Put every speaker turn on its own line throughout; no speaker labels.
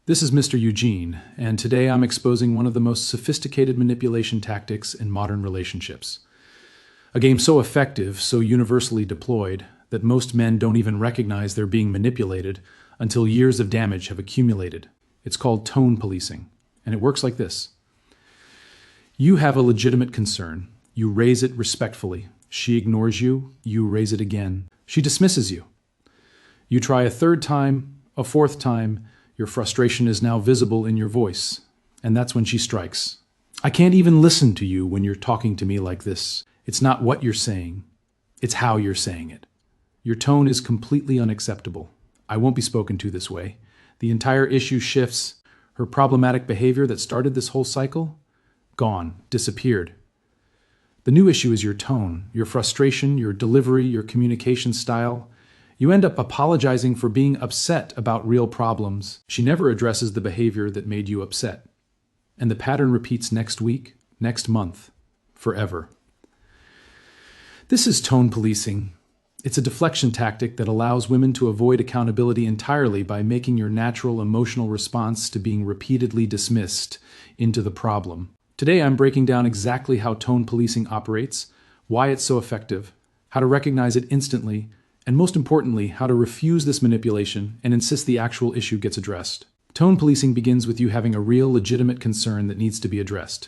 This is Mr. Eugene, and today I'm exposing one of the most sophisticated manipulation tactics in modern relationships. A game so effective, so universally deployed, that most men don't even recognize they're being manipulated until years of damage have accumulated. It's called tone policing, and it works like this. You have a legitimate concern. You raise it respectfully. She ignores you. You raise it again. She dismisses you. You try a third time, a fourth time. Your frustration is now visible in your voice, and that's when she strikes. I can't even listen to you when you're talking to me like this. It's not what you're saying. It's how you're saying it. Your tone is completely unacceptable. I won't be spoken to this way. The entire issue shifts. Her problematic behavior that started this whole cycle, gone, disappeared. The new issue is your tone, your frustration, your delivery, your communication style. You end up apologizing for being upset about real problems. She never addresses the behavior that made you upset. And the pattern repeats next week, next month, forever. This is tone policing. It's a deflection tactic that allows women to avoid accountability entirely by making your natural emotional response to being repeatedly dismissed into the problem. Today I'm breaking down exactly how tone policing operates, why it's so effective, how to recognize it instantly, and most importantly, how to refuse this manipulation and insist the actual issue gets addressed. Tone policing begins with you having a real, legitimate concern that needs to be addressed.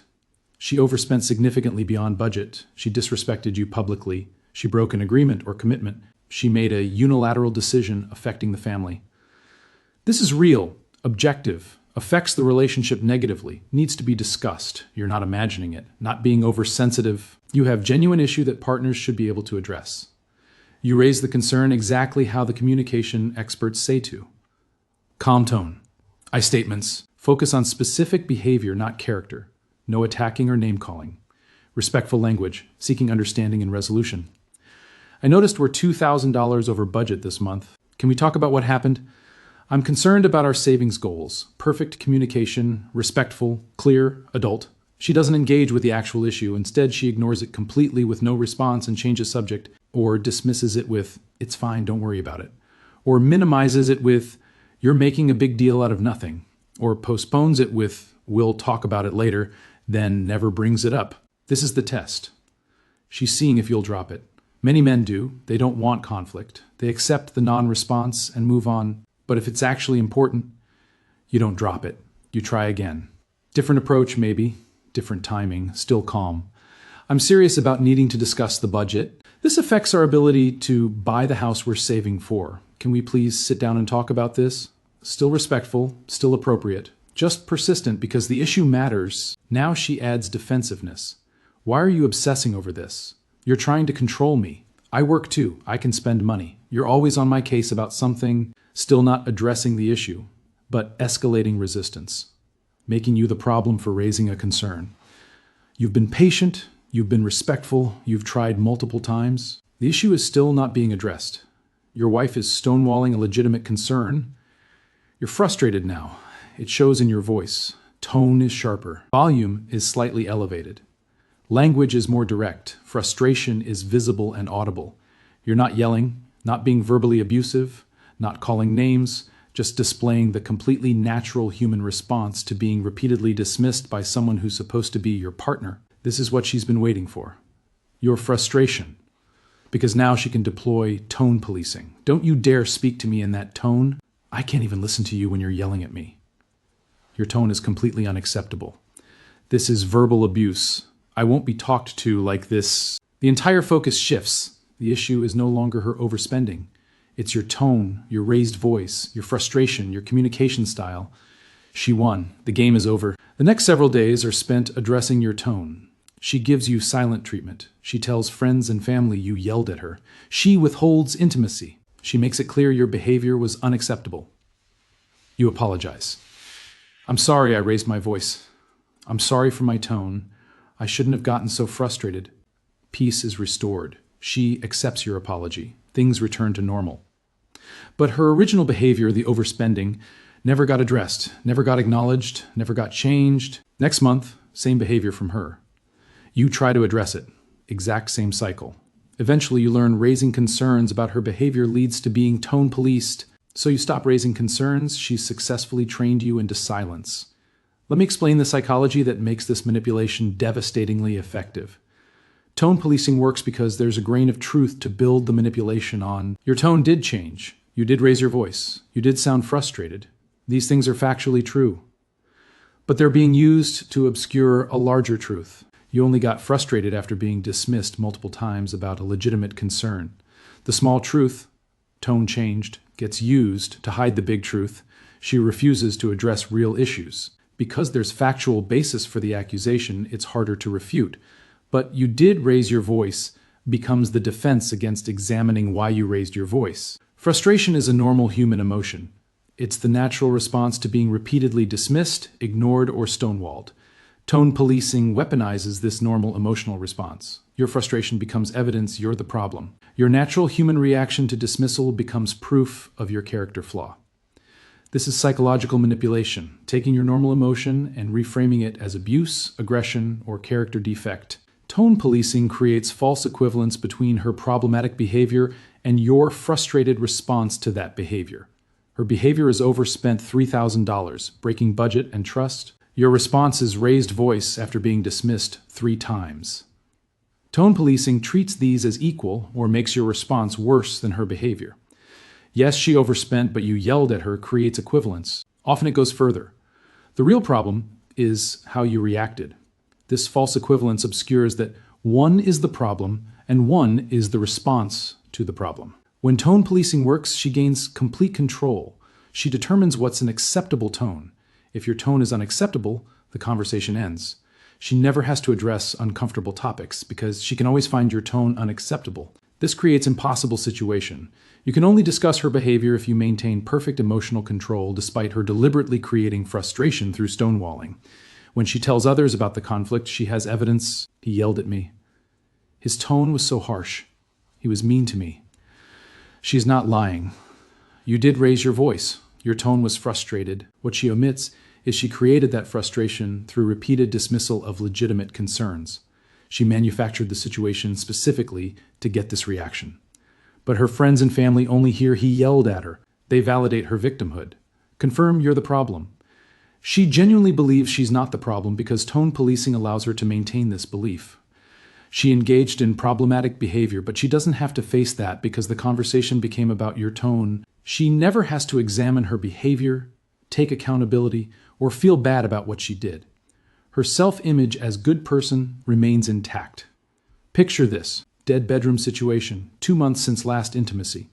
She overspent significantly beyond budget. She disrespected you publicly. She broke an agreement or commitment. She made a unilateral decision affecting the family. This is real, objective, affects the relationship negatively, needs to be discussed. You're not imagining it, not being oversensitive. You have genuine issue that partners should be able to address. You raise the concern exactly how the communication experts say to. Calm tone. I statements. Focus on specific behavior, not character. No attacking or name-calling. Respectful language, seeking understanding and resolution. I noticed we're $2,000 over budget this month. Can we talk about what happened? I'm concerned about our savings goals. Perfect communication, respectful, clear, adult. She doesn't engage with the actual issue. Instead, she ignores it completely with no response and changes subject, or dismisses it with, it's fine, don't worry about it, or minimizes it with, you're making a big deal out of nothing, or postpones it with, we'll talk about it later, then never brings it up. This is the test. She's seeing if you'll drop it. Many men do. They don't want conflict. They accept the non-response and move on. But if it's actually important, you don't drop it. You try again. Different approach, maybe. Different timing. Still calm. I'm serious about needing to discuss the budget. This affects our ability to buy the house we're saving for. Can we please sit down and talk about this? Still respectful, still appropriate. Just persistent because the issue matters. Now she adds defensiveness. Why are you obsessing over this? You're trying to control me. I work too. I can spend money. You're always on my case about something, still not addressing the issue, but escalating resistance, making you the problem for raising a concern. You've been patient, you've been respectful, you've tried multiple times. The issue is still not being addressed. Your wife is stonewalling a legitimate concern. You're frustrated now. It shows in your voice. Tone is sharper. Volume is slightly elevated. Language is more direct. Frustration is visible and audible. You're not yelling, not being verbally abusive, not calling names, just displaying the completely natural human response to being repeatedly dismissed by someone who's supposed to be your partner. This is what she's been waiting for. Your frustration. Because now she can deploy tone policing. Don't you dare speak to me in that tone. I can't even listen to you when you're yelling at me. Your tone is completely unacceptable. This is verbal abuse. I won't be talked to like this. The entire focus shifts. The issue is no longer her overspending. It's your tone, your raised voice, your frustration, your communication style. She won. The game is over. The next several days are spent addressing your tone. She gives you silent treatment. She tells friends and family you yelled at her. She withholds intimacy. She makes it clear your behavior was unacceptable. You apologize. I'm sorry I raised my voice. I'm sorry for my tone. I shouldn't have gotten so frustrated. Peace is restored. She accepts your apology. Things return to normal. But her original behavior, the overspending, never got addressed, never got acknowledged, never got changed. Next month, same behavior from her. You try to address it. Exact same cycle. Eventually, you learn raising concerns about her behavior leads to being tone policed. So you stop raising concerns, she's successfully trained you into silence. Let me explain the psychology that makes this manipulation devastatingly effective. Tone policing works because there's a grain of truth to build the manipulation on. Your tone did change. You did raise your voice. You did sound frustrated. These things are factually true. But they're being used to obscure a larger truth. You only got frustrated after being dismissed multiple times about a legitimate concern. The small truth, tone changed, gets used to hide the big truth. She refuses to address real issues. Because there's factual basis for the accusation, it's harder to refute. But you did raise your voice becomes the defense against examining why you raised your voice. Frustration is a normal human emotion. It's the natural response to being repeatedly dismissed, ignored, or stonewalled. Tone policing weaponizes this normal emotional response. Your frustration becomes evidence you're the problem. Your natural human reaction to dismissal becomes proof of your character flaw. This is psychological manipulation, taking your normal emotion and reframing it as abuse, aggression, or character defect. Tone policing creates false equivalence between her problematic behavior and your frustrated response to that behavior. Her behavior is overspent $3,000, breaking budget and trust. Your response is raised voice after being dismissed 3 times. Tone policing treats these as equal or makes your response worse than her behavior. Yes, she overspent, but you yelled at her creates equivalence. Often it goes further. The real problem is how you reacted. This false equivalence obscures that one is the problem and one is the response to the problem. When tone policing works, she gains complete control. She determines what's an acceptable tone. If your tone is unacceptable, the conversation ends. She never has to address uncomfortable topics because she can always find your tone unacceptable. This creates an impossible situation. You can only discuss her behavior if you maintain perfect emotional control despite her deliberately creating frustration through stonewalling. When she tells others about the conflict, she has evidence. He yelled at me. His tone was so harsh. He was mean to me. She's not lying. You did raise your voice. Your tone was frustrated. What she omits is she created that frustration through repeated dismissal of legitimate concerns. She manufactured the situation specifically to get this reaction. But her friends and family only hear he yelled at her. They validate her victimhood. Confirm you're the problem. She genuinely believes she's not the problem because tone policing allows her to maintain this belief. She engaged in problematic behavior, but she doesn't have to face that because the conversation became about your tone. She never has to examine her behavior, take accountability, or feel bad about what she did. Her self-image as good person remains intact. Picture this, dead bedroom situation, 2 months since last intimacy.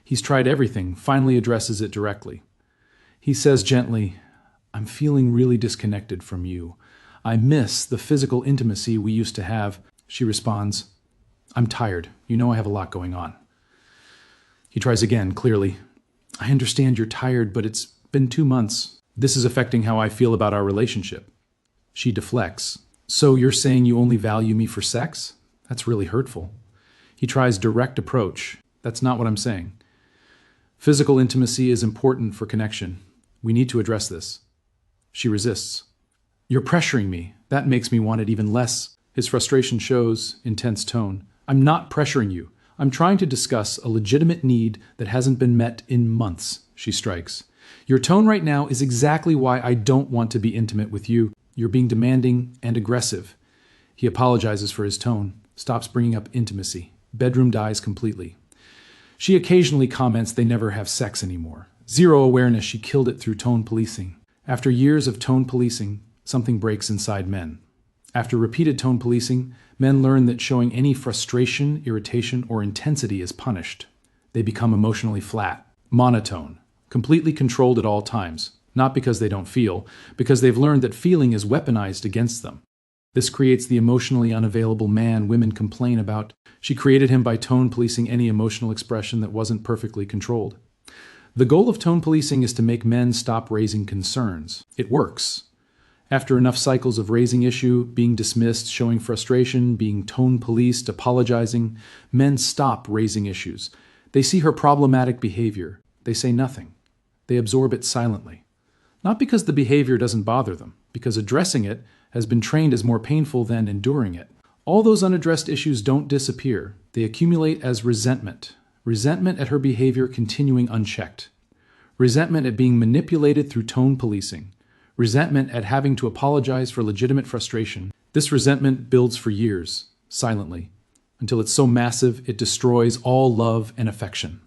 He's tried everything, finally addresses it directly. He says gently, I'm feeling really disconnected from you. I miss the physical intimacy we used to have. She responds, I'm tired. You know I have a lot going on. He tries again, clearly. I understand you're tired, but it's been 2 months. This is affecting how I feel about our relationship. She deflects. So you're saying you only value me for sex? That's really hurtful. He tries direct approach. That's not what I'm saying. Physical intimacy is important for connection. We need to address this. She resists. You're pressuring me. That makes me want it even less. His frustration shows, intense tone. I'm not pressuring you. I'm trying to discuss a legitimate need that hasn't been met in months, she strikes. Your tone right now is exactly why I don't want to be intimate with you. You're being demanding and aggressive. He apologizes for his tone, stops bringing up intimacy. Bedroom dies completely. She occasionally comments they never have sex anymore. Zero awareness she killed it through tone policing. After years of tone policing, something breaks inside men. After repeated tone policing, men learn that showing any frustration, irritation, or intensity is punished. They become emotionally flat, monotone, completely controlled at all times, not because they don't feel, because they've learned that feeling is weaponized against them. This creates the emotionally unavailable man women complain about. She created him by tone policing any emotional expression that wasn't perfectly controlled. The goal of tone policing is to make men stop raising concerns. It works. After enough cycles of raising issue, being dismissed, showing frustration, being tone policed, apologizing, men stop raising issues. They see her problematic behavior. They say nothing. They absorb it silently. Not because the behavior doesn't bother them, because addressing it has been trained as more painful than enduring it. All those unaddressed issues don't disappear. They accumulate as resentment. Resentment at her behavior continuing unchecked. resentment at being manipulated through tone policing, resentment at having to apologize for legitimate frustration. This resentment builds for years, silently, until it's so massive it destroys all love and affection.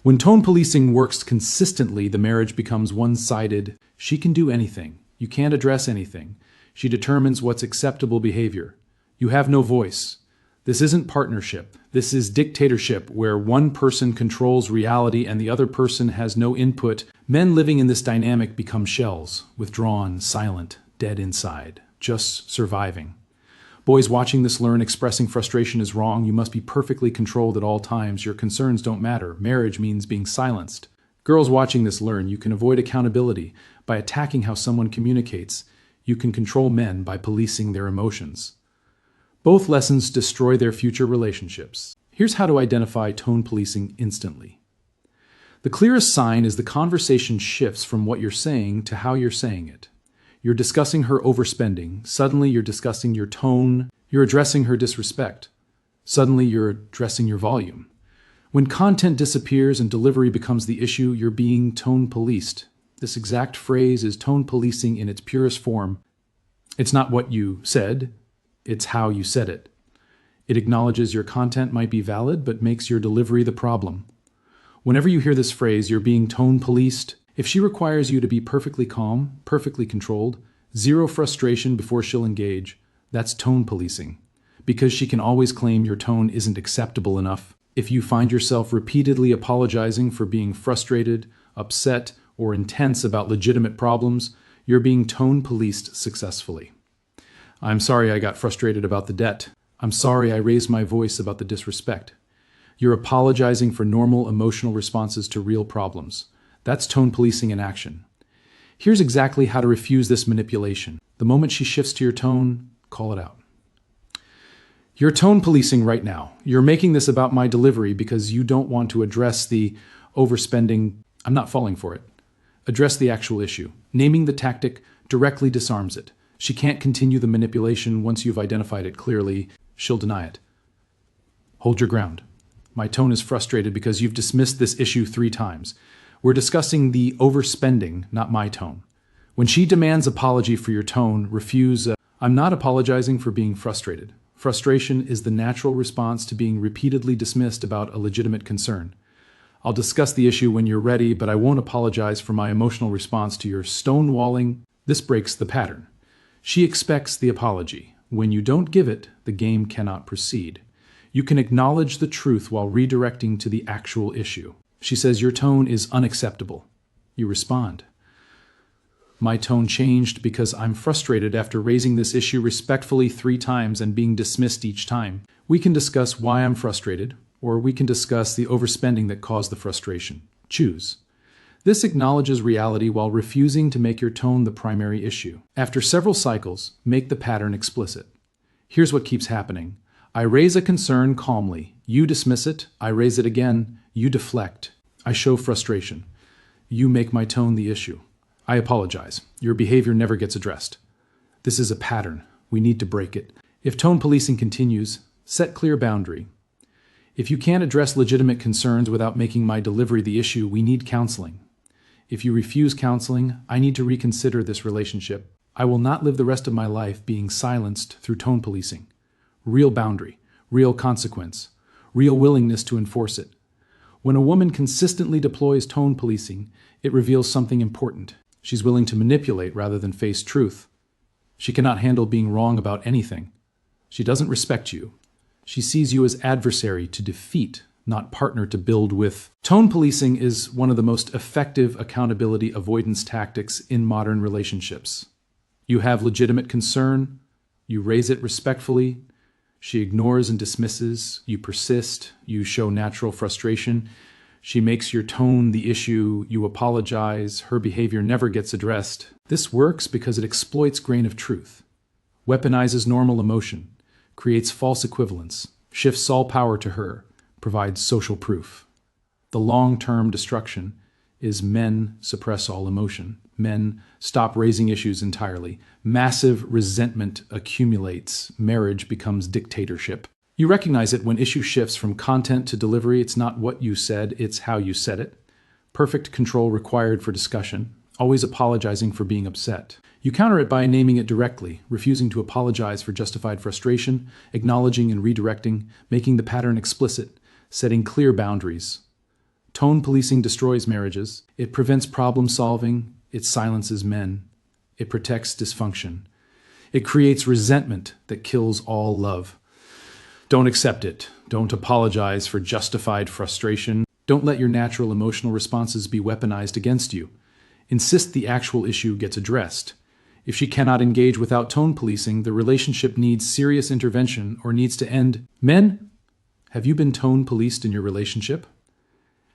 When tone policing works consistently, the marriage becomes one-sided. She can do anything. You can't address anything. She determines what's acceptable behavior. You have no voice. This isn't partnership. This is dictatorship, where one person controls reality and the other person has no input. Men living in this dynamic become shells, withdrawn, silent, dead inside, just surviving. Boys watching this learn expressing frustration is wrong. You must be perfectly controlled at all times. Your concerns don't matter. Marriage means being silenced. Girls watching this learn you can avoid accountability by attacking how someone communicates. You can control men by policing their emotions. Both lessons destroy their future relationships. Here's how to identify tone policing instantly. The clearest sign is the conversation shifts from what you're saying to how you're saying it. You're discussing her overspending. Suddenly you're discussing your tone. You're addressing her disrespect. Suddenly you're addressing your volume. When content disappears and delivery becomes the issue, you're being tone policed. This exact phrase is tone policing in its purest form. It's not what you said, it's how you said it. It acknowledges your content might be valid, but makes your delivery the problem. Whenever you hear this phrase, you're being tone policed. If she requires you to be perfectly calm, perfectly controlled, zero frustration before she'll engage, that's tone policing. Because she can always claim your tone isn't acceptable enough. If you find yourself repeatedly apologizing for being frustrated, upset, or intense about legitimate problems, you're being tone policed successfully. I'm sorry I got frustrated about the debt. I'm sorry I raised my voice about the disrespect. You're apologizing for normal emotional responses to real problems. That's tone policing in action. Here's exactly how to refuse this manipulation. The moment she shifts to your tone, call it out. You're tone policing right now. You're making this about my delivery because you don't want to address the overspending. I'm not falling for it. Address the actual issue. Naming the tactic directly disarms it. She can't continue the manipulation once you've identified it clearly. She'll deny it. Hold your ground. My tone is frustrated because you've dismissed this issue 3 times. We're discussing the overspending, not my tone. When she demands apology for your tone, refuse, I'm not apologizing for being frustrated. Frustration is the natural response to being repeatedly dismissed about a legitimate concern. I'll discuss the issue when you're ready, but I won't apologize for my emotional response to your stonewalling. This breaks the pattern. She expects the apology. When you don't give it, the game cannot proceed. You can acknowledge the truth while redirecting to the actual issue. She says your tone is unacceptable. You respond. My tone changed because I'm frustrated after raising this issue respectfully 3 times and being dismissed each time. We can discuss why I'm frustrated, or we can discuss the overspending that caused the frustration. Choose. This acknowledges reality while refusing to make your tone the primary issue. After several cycles, make the pattern explicit. Here's what keeps happening. I raise a concern calmly. You dismiss it. I raise it again. You deflect. I show frustration. You make my tone the issue. I apologize. Your behavior never gets addressed. This is a pattern. We need to break it. If tone policing continues, set clear boundary. If you can't address legitimate concerns without making my delivery the issue, we need counseling. If you refuse counseling, I need to reconsider this relationship. I will not live the rest of my life being silenced through tone policing. Real boundary, real consequence, real willingness to enforce it. When a woman consistently deploys tone policing, it reveals something important. She's willing to manipulate rather than face truth. She cannot handle being wrong about anything. She doesn't respect you. She sees you as adversary to defeat, not partner to build with. Tone policing is one of the most effective accountability avoidance tactics in modern relationships. You have legitimate concern, you raise it respectfully, she ignores and dismisses, you persist, you show natural frustration, she makes your tone the issue, you apologize, her behavior never gets addressed. This works because it exploits grain of truth, weaponizes normal emotion, creates false equivalence, shifts all power to her, provides social proof. The long-term destruction is men suppress all emotion. Men stop raising issues entirely. Massive resentment accumulates. Marriage becomes dictatorship. You recognize it when issue shifts from content to delivery. It's not what you said, it's how you said it. perfect control required for discussion, always apologizing for being upset. You counter it by naming it directly, refusing to apologize for justified frustration, acknowledging and redirecting, making the pattern explicit, setting clear boundaries. Tone policing destroys marriages. It prevents problem solving. It silences men. It protects dysfunction. It creates resentment that kills all love. Don't accept it. Don't apologize for justified frustration. Don't let your natural emotional responses be weaponized against you. Insist the actual issue gets addressed. If she cannot engage without tone policing, the relationship needs serious intervention or needs to end. Men, have you been tone policed in your relationship?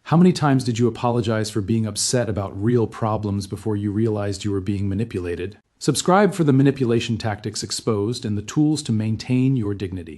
How many times did you apologize for being upset about real problems before you realized you were being manipulated? Subscribe for the manipulation tactics exposed and the tools to maintain your dignity.